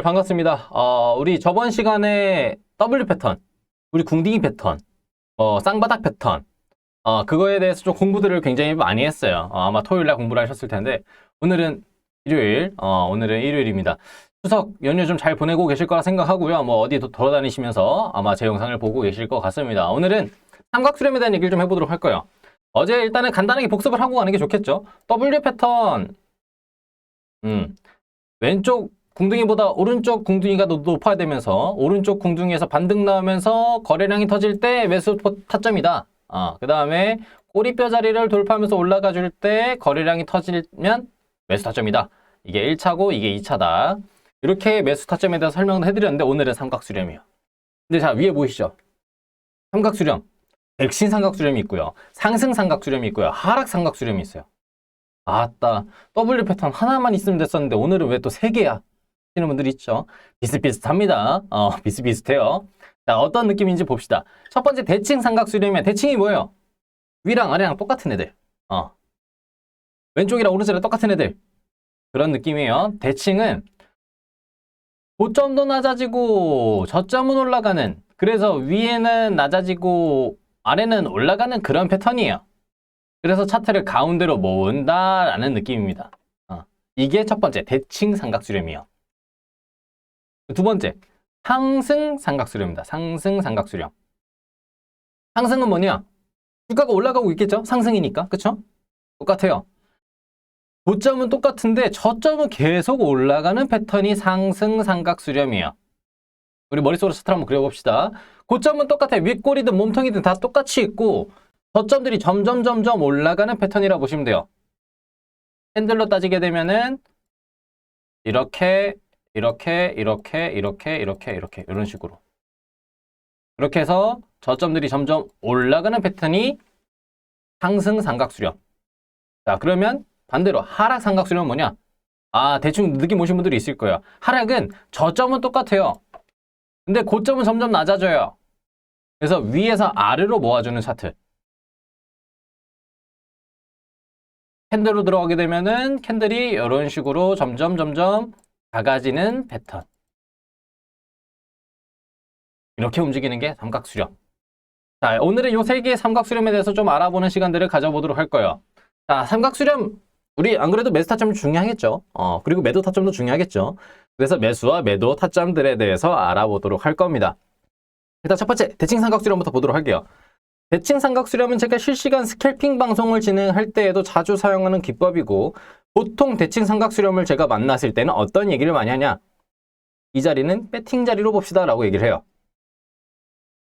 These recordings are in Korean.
반갑습니다. 우리 저번 시간에 W 패턴, 우리 궁딩이 패턴, 쌍바닥 패턴, 그거에 대해서 좀 공부들을 굉장히 많이 했어요. 아마 토요일날 공부를 하셨을 텐데, 오늘은 일요일, 오늘은 일요일입니다. 추석 연휴 좀 잘 보내고 계실 거라 생각하고요. 뭐 어디 돌아다니시면서 아마 제 영상을 보고 계실 것 같습니다. 오늘은 삼각수렴에 대한 얘기를 좀 해보도록 할 거예요. 어제 일단은 간단하게 복습을 하고 가는 게 좋겠죠. W 패턴, 왼쪽 궁둥이보다 오른쪽 궁둥이가 높아야 되면서 오른쪽 궁둥이에서 반등 나오면서 거래량이 터질 때 매수 타점이다. 그 다음에 꼬리뼈 자리를 돌파하면서 올라가 줄 때 거래량이 터지면 매수 타점이다. 이게 1차고 이게 2차다. 이렇게 매수 타점에 대해서 설명을 해드렸는데 오늘은 삼각수렴이에요. 근데 자, 위에 보이시죠? 삼각수렴, 백신 삼각수렴이 있고요. 상승 삼각수렴이 있고요. 하락 삼각수렴이 있어요. 아따, W 패턴 하나만 있으면 됐었는데 오늘은 왜 또 3개야? 하시는 분들이 있죠. 비슷비슷합니다. 비슷비슷해요. 자, 어떤 느낌인지 봅시다. 첫 번째 대칭 삼각수렴이면 대칭이 뭐예요? 위랑 아래랑 똑같은 애들. 왼쪽이랑 오른쪽이랑 똑같은 애들. 그런 느낌이에요. 대칭은 고점도 낮아지고 저점은 올라가는, 그래서 위에는 낮아지고 아래는 올라가는 그런 패턴이에요. 그래서 차트를 가운데로 모은다라는 느낌입니다. 이게 첫 번째 대칭 삼각수렴이에요. 두 번째 상승 삼각수렴입니다. 상승 삼각수렴. 상승은 뭐냐? 주가가 올라가고 있겠죠? 상승이니까. 그쵸? 똑같아요. 고점은 똑같은데 저점은 계속 올라가는 패턴이 상승 삼각수렴이에요. 우리 머릿속으로 차트를 한번 그려봅시다. 고점은 똑같아요. 윗꼬리든 몸통이든 다 똑같이 있고 저점들이 점점 올라가는 패턴이라고 보시면 돼요. 캔들로 따지게 되면은 이렇게 이런 식으로. 이렇게 해서 저점들이 점점 올라가는 패턴이 상승 삼각수렴. 자, 그러면 반대로 하락 삼각수렴은 뭐냐? 대충 느낌 오신 분들이 있을 거예요. 하락은 저점은 똑같아요. 근데 고점은 점점 낮아져요. 그래서 위에서 아래로 모아주는 차트. 캔들로 들어가게 되면은 캔들이 이런 식으로 점점 작아지는 패턴. 이렇게 움직이는 게 삼각수렴. 자, 오늘은 이 3개의 삼각수렴에 대해서 좀 알아보는 시간들을 가져보도록 할 거예요. 자, 삼각수렴, 우리 안 그래도 매수 타점이 중요하겠죠. 그리고 매도 타점도 중요하겠죠. 그래서 매수와 매도 타점들에 대해서 알아보도록 할 겁니다. 일단 첫 번째, 대칭 삼각수렴부터 보도록 할게요. 대칭 삼각수렴은 제가 실시간 스캘핑 방송을 진행할 때에도 자주 사용하는 기법이고, 보통 대칭 삼각수렴을 제가 만났을 때는 어떤 얘기를 많이 하냐? 이 자리는 배팅 자리로 봅시다 라고 얘기를 해요.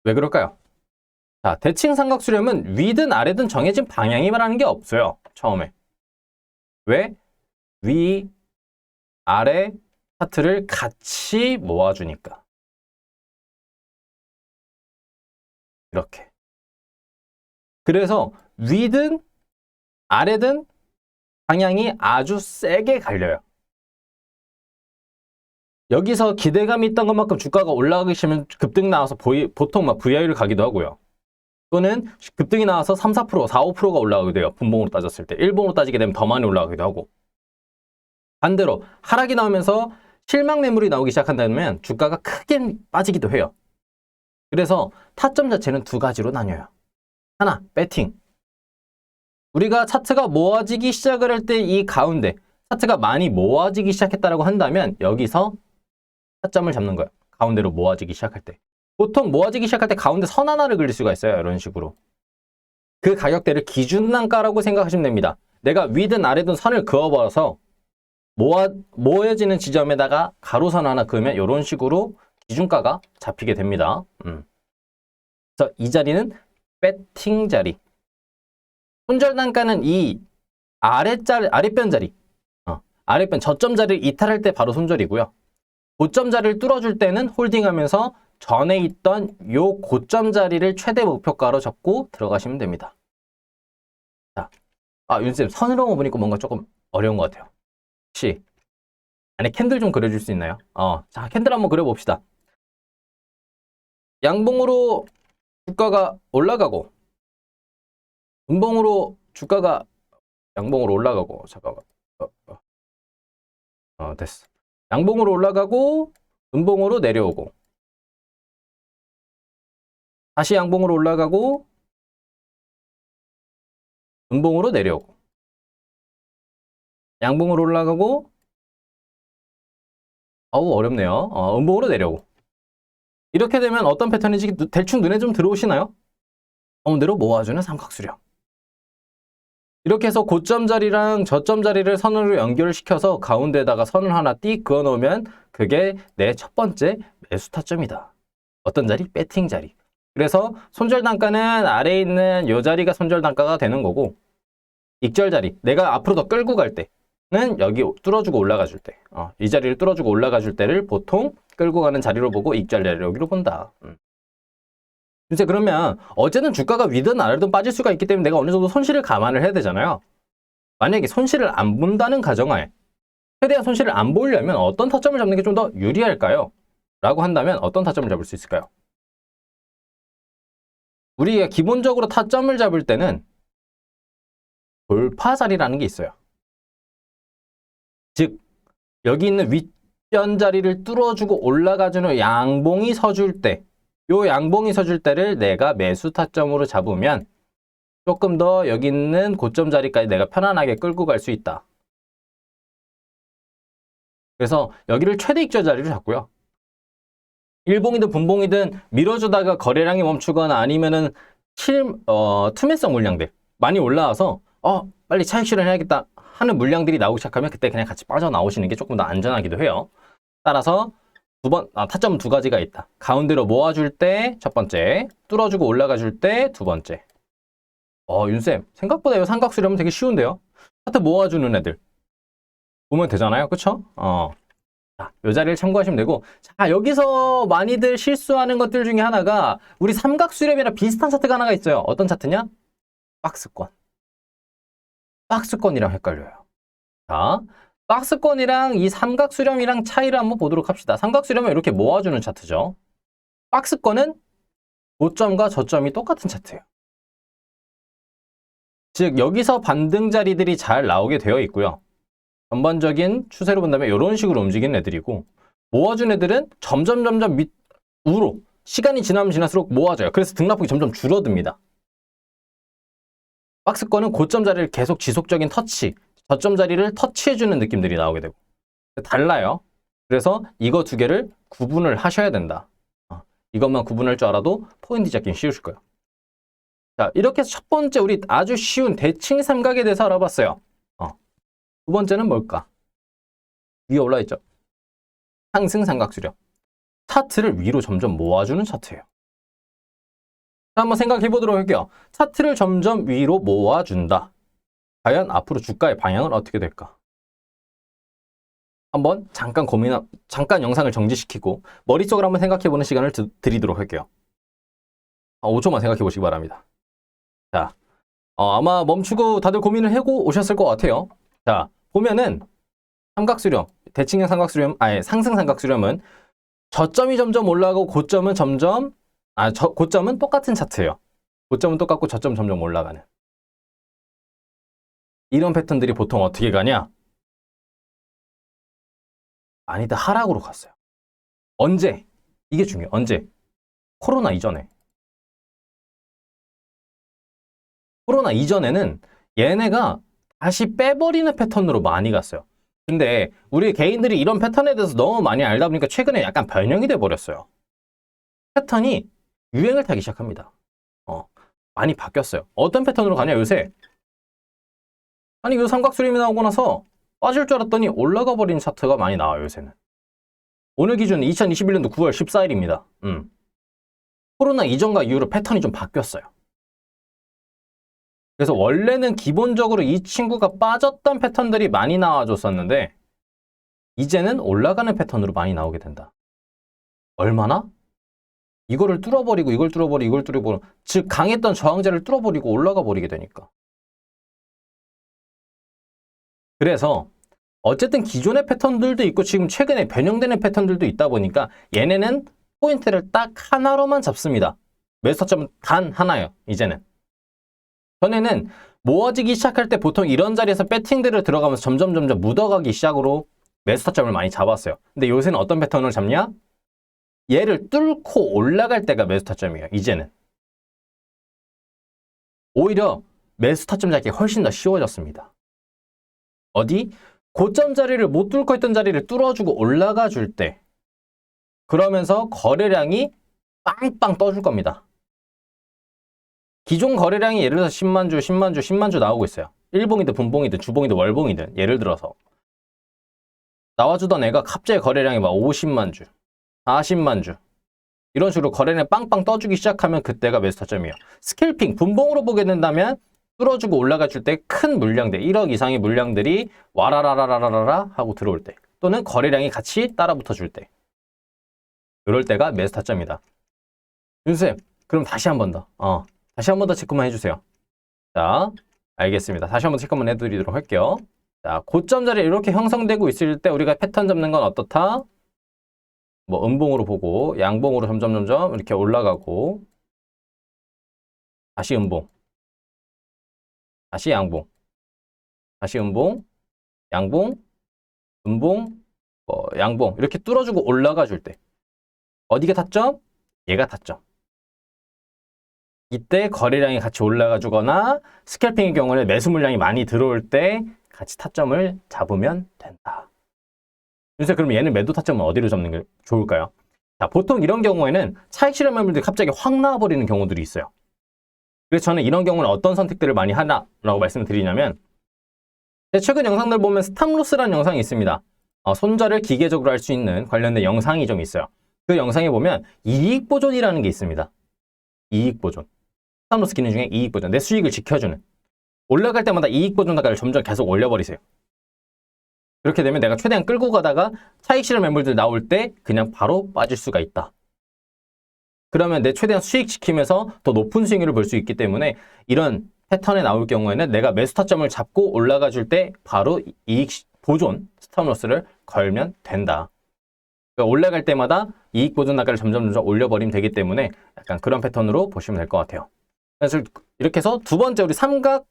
왜 그럴까요? 자, 대칭 삼각수렴은 위든 아래든 정해진 방향이 말하는 게 없어요. 처음에. 왜? 위, 아래 차트를 같이 모아주니까. 이렇게. 그래서 위든 아래든 방향이 아주 세게 갈려요. 여기서 기대감이 있던 것만큼 주가가 올라가기 싫으면 급등 나와서 보통 막 VI를 가기도 하고요. 또는 급등이 나와서 3, 4%, 4, 5%가 올라가게 돼요. 분봉으로 따졌을 때. 일봉으로 따지게 되면 더 많이 올라가기도 하고. 반대로 하락이 나오면서 실망 매물이 나오기 시작한다면 주가가 크게 빠지기도 해요. 그래서 타점 자체는 두 가지로 나뉘어요. 하나, 배팅. 우리가 차트가 모아지기 시작을 할 때 이 가운데 차트가 많이 모아지기 시작했다고 한다면 여기서 타점을 잡는 거예요. 가운데로 모아지기 시작할 때. 보통 모아지기 시작할 때 가운데 선 하나를 그릴 수가 있어요. 이런 식으로. 그 가격대를 기준단가라고 생각하시면 됩니다. 내가 위든 아래든 선을 그어버려서 모여지는 지점에다가 가로선 하나 그으면 이런 식으로 기준가가 잡히게 됩니다. 그래서 이 자리는 배팅 자리. 손절단가는 이 아랫변 자리, 아랫변 저점 자리를 이탈할 때 바로 손절이고요. 고점 자리를 뚫어줄 때는 홀딩하면서 전에 있던 요 고점 자리를 최대 목표가로 잡고 들어가시면 됩니다. 자, 윤쌤 선으로 보니까 뭔가 조금 어려운 것 같아요. 혹시 안에 캔들 좀 그려줄 수 있나요? 자, 캔들 한번 그려봅시다. 양봉으로 주가가 올라가고 음봉으로 주가가 양봉으로 올라가고, 잠깐만. 됐어. 양봉으로 올라가고 음봉으로 내려오고 다시 양봉으로 올라가고 음봉으로 내려오고 양봉으로 올라가고 어렵네요. 음봉으로 내려오고 이렇게 되면 어떤 패턴인지 대충 눈에 좀 들어오시나요? 가운데로 모아주는 삼각수렴. 이렇게 해서 고점 자리랑 저점 자리를 선으로 연결시켜서 가운데에다가 선을 하나 띡 그어 놓으면 그게 내 첫 번째 매수 타점이다. 어떤 자리? 배팅 자리. 그래서 손절 단가는 아래에 있는 이 자리가 손절 단가가 되는 거고 익절 자리, 내가 앞으로 더 끌고 갈 때는 여기 뚫어주고 올라가 줄 때, 이 자리를 뚫어주고 올라가 줄 때를 보통 끌고 가는 자리로 보고 익절 자리를 여기로 본다. 이제 그러면 어쨌든 주가가 위든 아래든 빠질 수가 있기 때문에 내가 어느 정도 손실을 감안을 해야 되잖아요. 만약에 손실을 안 본다는 가정하에 최대한 손실을 안 보려면 어떤 타점을 잡는 게 좀 더 유리할까요? 라고 한다면 어떤 타점을 잡을 수 있을까요? 우리가 기본적으로 타점을 잡을 때는 돌파 자리라는 게 있어요. 즉 여기 있는 윗변 자리를 뚫어주고 올라가주는 양봉이 서줄 때, 요 양봉이 서줄 때를 내가 매수 타점으로 잡으면 조금 더 여기 있는 고점 자리까지 내가 편안하게 끌고 갈 수 있다. 그래서 여기를 최대 익절 자리로 잡고요. 일봉이든 분봉이든 밀어주다가 거래량이 멈추거나 아니면은 투매성 물량들 많이 올라와서 빨리 차익 실현해야겠다 하는 물량들이 나오기 시작하면 그때 그냥 같이 빠져나오시는 게 조금 더 안전하기도 해요. 따라서 타점은 두 가지가 있다. 가운데로 모아줄 때 첫 번째, 뚫어주고 올라가줄 때 두 번째. 윤쌤, 생각보다 이 삼각수렴은 되게 쉬운데요? 차트 모아주는 애들 보면 되잖아요. 그쵸? 자, 이 자리를 참고하시면 되고, 자, 여기서 많이들 실수하는 것들 중에 하나가 우리 삼각수렴이랑 비슷한 차트가 하나가 있어요. 어떤 차트냐? 박스권. 박스권이랑 헷갈려요. 자, 박스권이랑 이 삼각수렴이랑 차이를 한번 보도록 합시다. 삼각수렴은 이렇게 모아주는 차트죠. 박스권은 고점과 저점이 똑같은 차트예요. 즉 여기서 반등 자리들이 잘 나오게 되어 있고요. 전반적인 추세로 본다면 이런 식으로 움직이는 애들이고, 모아준 애들은 점점 우로 시간이 지나면 지날수록 모아져요. 그래서 등락폭이 점점 줄어듭니다. 박스권은 고점 자리를 계속 지속적인 터치, 저점 자리를 터치해주는 느낌들이 나오게 되고 달라요. 그래서 이거 두 개를 구분을 하셔야 된다. 이것만 구분할 줄 알아도 포인트 잡기 쉬우실 거예요. 자, 이렇게 해서 첫 번째 우리 아주 쉬운 대칭 삼각에 대해서 알아봤어요. 두 번째는 뭘까? 위에 올라와 있죠. 상승 삼각수렴. 차트를 위로 점점 모아주는 차트예요. 자, 한번 생각해 보도록 할게요. 차트를 점점 위로 모아준다. 과연 앞으로 주가의 방향은 어떻게 될까? 한번 잠깐 영상을 정지시키고 머릿속으로 한번 생각해보는 시간을 드리도록 할게요. 5초만 생각해 보시기 바랍니다. 자, 아마 멈추고 다들 고민을 하고 오셨을 것 같아요. 자, 보면은 삼각수렴, 대칭형 삼각수렴, 상승 삼각수렴은 저점이 점점 올라가고 고점은 고점은 똑같은 차트예요. 고점은 똑같고 저점 점점 올라가는. 이런 패턴들이 보통 어떻게 가냐? 많이들 하락으로 갔어요. 언제? 이게 중요해요. 언제? 코로나 이전에. 코로나 이전에는 얘네가 다시 빼버리는 패턴으로 많이 갔어요. 근데 우리 개인들이 이런 패턴에 대해서 너무 많이 알다 보니까 최근에 약간 변형이 돼 버렸어요. 패턴이 유행을 타기 시작합니다. 많이 바뀌었어요. 어떤 패턴으로 가냐 요새? 아니 요 삼각수렴이 나오고 나서 빠질 줄 알았더니 올라가 버린 차트가 많이 나와요 요새는. 오늘 기준 2021년도 9월 14일입니다. 코로나 이전과 이후로 패턴이 좀 바뀌었어요. 그래서 원래는 기본적으로 이 친구가 빠졌던 패턴들이 많이 나와줬었는데 이제는 올라가는 패턴으로 많이 나오게 된다. 얼마나? 이거를 뚫어버리고 이걸 뚫어버리고 이걸 뚫어버리고, 즉 강했던 저항자를 뚫어버리고 올라가 버리게 되니까. 그래서 어쨌든 기존의 패턴들도 있고 지금 최근에 변형되는 패턴들도 있다 보니까 얘네는 포인트를 딱 하나로만 잡습니다. 매수 타점은 단 하나예요. 이제는. 전에는 모아지기 시작할 때 보통 이런 자리에서 배팅들을 들어가면서 점점 묻어가기 시작으로 매수 타점을 많이 잡았어요. 근데 요새는 어떤 패턴을 잡냐? 얘를 뚫고 올라갈 때가 매수 타점이에요. 이제는. 오히려 매수 타점 잡기 훨씬 더 쉬워졌습니다. 어디? 고점 자리를 못 뚫고 있던 자리를 뚫어주고 올라가 줄 때. 그러면서 거래량이 빵빵 떠줄 겁니다. 기존 거래량이 예를 들어서 10만 주, 10만 주, 10만 주 나오고 있어요. 일봉이든 분봉이든 주봉이든 월봉이든 예를 들어서 나와주던 애가 갑자기 거래량이 막 50만 주, 40만 주 이런 식으로 거래량 빵빵 떠주기 시작하면 그때가 매수 타점이에요. 스캘핑, 분봉으로 보게 된다면 뚫어주고 올라가 줄 때 큰 물량들, 1억 이상의 물량들이 와라라라라라라 하고 들어올 때 또는 거래량이 같이 따라붙어 줄 때 이럴 때가 매수 타점이다. 윤쌤, 그럼 다시 한 번 더. 다시 한 번 더 체크만 해주세요. 자, 알겠습니다. 다시 한 번 체크 한번 해드리도록 할게요. 자, 고점 자리에 이렇게 형성되고 있을 때 우리가 패턴 잡는 건 어떻다? 뭐 음봉으로 보고 양봉으로 점점 이렇게 올라가고 다시 음봉, 다시 양봉, 다시 음봉, 양봉, 음봉, 양봉 이렇게 뚫어주고 올라가 줄 때 어디가 타점? 얘가 타점. 이때 거래량이 같이 올라가 주거나 스캘핑의 경우는 매수 물량이 많이 들어올 때 같이 타점을 잡으면 된다. 그래서 그럼 얘는 매도 타점은 어디로 잡는 게 좋을까요? 자, 보통 이런 경우에는 차익 실현 매물들이 갑자기 확 나와버리는 경우들이 있어요. 그래서 저는 이런 경우는 어떤 선택들을 많이 하나라고 말씀을 드리냐면 제 최근 영상들 보면 스탑로스라는 영상이 있습니다. 손절을 기계적으로 할 수 있는 관련된 영상이 좀 있어요. 그 영상에 보면 이익 보존이라는 게 있습니다. 이익 보존. 스탑로스 기능 중에 이익 보존. 내 수익을 지켜주는. 올라갈 때마다 이익 보존 단가를 점점 계속 올려버리세요. 그렇게 되면 내가 최대한 끌고 가다가 차익 실현 매물들 나올 때 그냥 바로 빠질 수가 있다. 그러면 내 최대한 수익 지키면서 더 높은 수익률을 볼 수 있기 때문에 이런 패턴에 나올 경우에는 내가 매수 타점을 잡고 올라가 줄 때 바로 이익 보존 스탑로스를 걸면 된다. 그러니까 올라갈 때마다 이익 보존 단가를 점점 올려버리면 되기 때문에 약간 그런 패턴으로 보시면 될 것 같아요. 그래서 이렇게 해서 두 번째 우리 삼각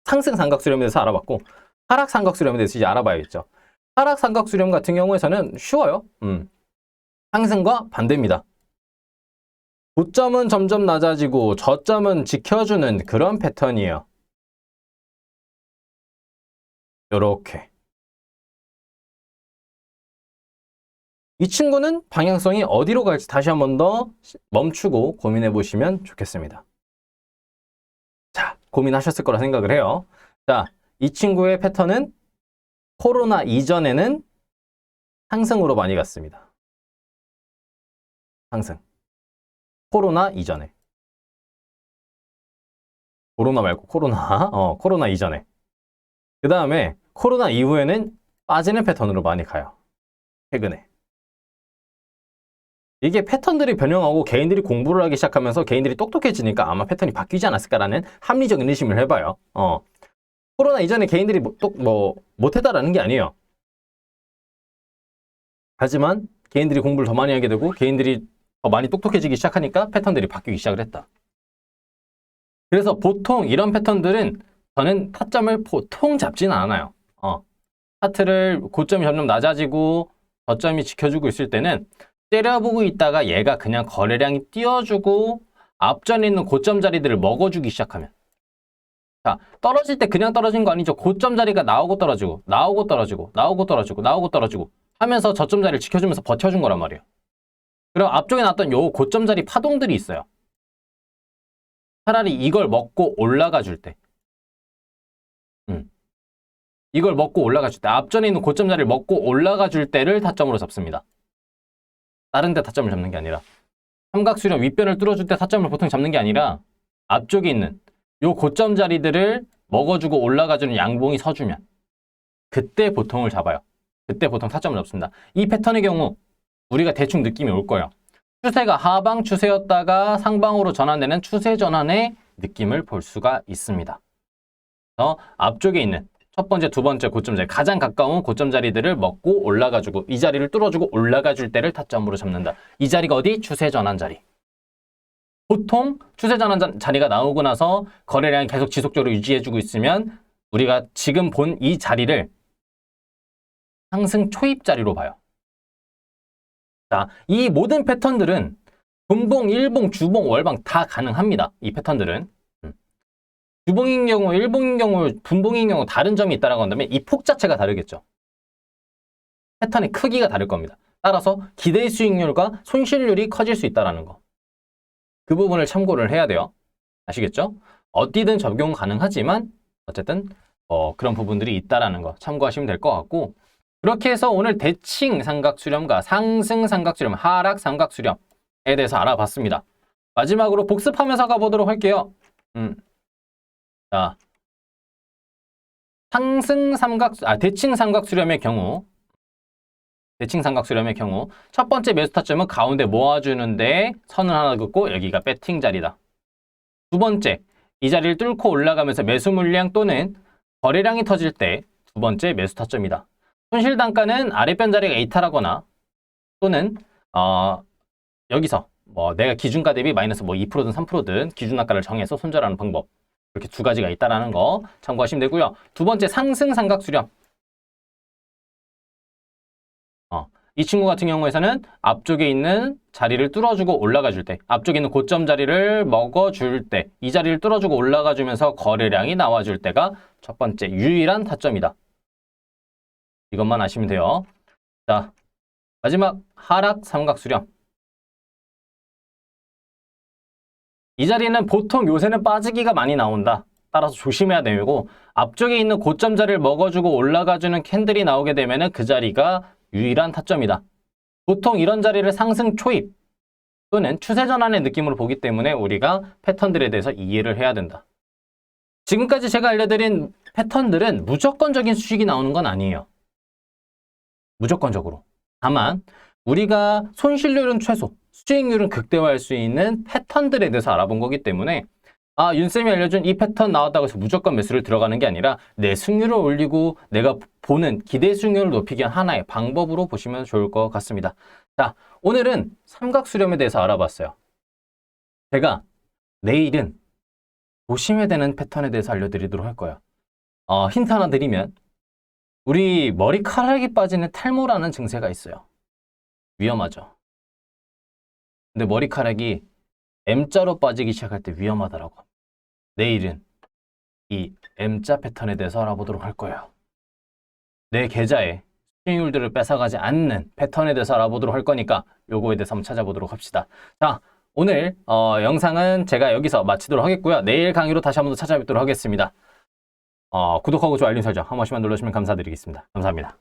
상승 삼각 수렴에 대해서 알아봤고 하락 삼각 수렴에 대해서 이제 알아봐야겠죠. 하락 삼각 수렴 같은 경우에서는 쉬워요. 상승과 반대입니다. 고점은 점점 낮아지고 저점은 지켜주는 그런 패턴이에요. 요렇게. 이 친구는 방향성이 어디로 갈지 다시 한 번 더 멈추고 고민해 보시면 좋겠습니다. 자, 고민하셨을 거라 생각을 해요. 자, 이 친구의 패턴은 코로나 이전에는 상승으로 많이 갔습니다. 상승. 코로나 이전에. 코로나 말고 코로나. 코로나 이전에. 그 다음에 코로나 이후에는 빠지는 패턴으로 많이 가요. 최근에. 이게 패턴들이 변형하고 개인들이 공부를 하기 시작하면서 개인들이 똑똑해지니까 아마 패턴이 바뀌지 않았을까라는 합리적인 의심을 해봐요. 코로나 이전에 개인들이 못했다라는 게 아니에요. 하지만 개인들이 공부를 더 많이 하게 되고 개인들이 더 많이 똑똑해지기 시작하니까 패턴들이 바뀌기 시작을 했다. 그래서 보통 이런 패턴들은 저는 타점을 보통 잡지는 않아요. 차트를 고점이 점점 낮아지고 저점이 지켜주고 있을 때는 때려보고 있다가 얘가 그냥 거래량이 띄워주고 앞전에 있는 고점 자리들을 먹어주기 시작하면 자, 떨어질 때 그냥 떨어진 거 아니죠. 고점 자리가 나오고 떨어지고 나오고 떨어지고 나오고 떨어지고 나오고 떨어지고 하면서 저점 자리를 지켜주면서 버텨준 거란 말이에요. 그럼 앞쪽에 나왔던 요 고점 자리 파동들이 있어요. 차라리 이걸 먹고 올라가 줄 때 이걸 먹고 올라가 줄 때 앞전에 있는 고점 자리를 먹고 올라가 줄 때를 타점으로 잡습니다. 다른 데 타점을 잡는 게 아니라 삼각수렴 윗변을 뚫어줄 때 타점을 보통 잡는 게 아니라 앞쪽에 있는 요 고점 자리들을 먹어주고 올라가주는 양봉이 서주면 그때 보통을 잡아요. 그때 보통 타점을 잡습니다. 이 패턴의 경우 우리가 대충 느낌이 올 거예요. 추세가 하방 추세였다가 상방으로 전환되는 추세 전환의 느낌을 볼 수가 있습니다. 앞쪽에 있는 첫 번째, 두 번째 고점 자리, 가장 가까운 고점 자리들을 먹고 올라가주고 이 자리를 뚫어주고 올라가줄 때를 타점으로 잡는다. 이 자리가 어디? 추세 전환 자리. 보통 추세 전환 자리가 나오고 나서 거래량이 계속 지속적으로 유지해주고 있으면 우리가 지금 본 이 자리를 상승 초입 자리로 봐요. 자, 이 모든 패턴들은 분봉, 일봉, 주봉, 월봉 다 가능합니다. 이 패턴들은. 주봉인 경우, 일봉인 경우, 분봉인 경우 다른 점이 있다라고 한다면 이 폭 자체가 다르겠죠. 패턴의 크기가 다를 겁니다. 따라서 기대 수익률과 손실률이 커질 수 있다는 거. 그 부분을 참고를 해야 돼요. 아시겠죠? 어디든 적용 가능하지만 어쨌든 그런 부분들이 있다라는 거 참고하시면 될 것 같고, 그렇게 해서 오늘 대칭 삼각수렴과 상승 삼각수렴, 하락 삼각수렴에 대해서 알아봤습니다. 마지막으로 복습하면서 가보도록 할게요. 자, 대칭 삼각수렴의 경우 첫 번째 매수 타점은 가운데 모아주는데 선을 하나 긋고 여기가 배팅 자리다. 두 번째, 이 자리를 뚫고 올라가면서 매수 물량 또는 거래량이 터질 때 두 번째 매수 타점이다. 손실 단가는 아랫변 자리가 이탈하거나 또는 여기서 내가 기준가 대비 마이너스 2%든 3%든 기준 단가를 정해서 손절하는 방법, 이렇게 두 가지가 있다라는 거 참고하시면 되고요. 두 번째, 상승 삼각수렴. 이 친구 같은 경우에서는 앞쪽에 있는 자리를 뚫어주고 올라가줄 때, 앞쪽에 있는 고점 자리를 먹어줄 때, 이 자리를 뚫어주고 올라가주면서 거래량이 나와줄 때가 첫 번째 유일한 타점이다. 이것만 아시면 돼요. 자, 마지막 하락 삼각수렴. 이 자리는 보통 요새는 빠지기가 많이 나온다. 따라서 조심해야 되고, 앞쪽에 있는 고점 자리를 먹어주고 올라가주는 캔들이 나오게 되면 그 자리가 유일한 타점이다. 보통 이런 자리를 상승 초입 또는 추세 전환의 느낌으로 보기 때문에 우리가 패턴들에 대해서 이해를 해야 된다. 지금까지 제가 알려드린 패턴들은 무조건적인 수익이 나오는 건 아니에요. 무조건적으로. 다만 우리가 손실률은 최소, 수익률은 극대화할 수 있는 패턴들에 대해서 알아본 거기 때문에 윤쌤이 알려준 이 패턴 나왔다고 해서 무조건 매수를 들어가는 게 아니라 내 승률을 올리고 내가 보는 기대 수익률을 높이기 위한 하나의 방법으로 보시면 좋을 것 같습니다. 자, 오늘은 삼각수렴에 대해서 알아봤어요. 제가 내일은 조심해야 되는 패턴에 대해서 알려드리도록 할 거예요. 힌트 하나 드리면 우리 머리카락이 빠지는 탈모라는 증세가 있어요. 위험하죠. 근데 머리카락이 M자로 빠지기 시작할 때 위험하더라고. 내일은 이 M자 패턴에 대해서 알아보도록 할 거예요. 내 계좌에 수익률들을 뺏어가지 않는 패턴에 대해서 알아보도록 할 거니까 요거에 대해서 한번 찾아보도록 합시다. 자, 오늘 영상은 제가 여기서 마치도록 하겠고요. 내일 강의로 다시 한번 더 찾아뵙도록 하겠습니다. 구독하고 좋아요, 알림 설정 한 번씩만 눌러주시면 감사드리겠습니다. 감사합니다.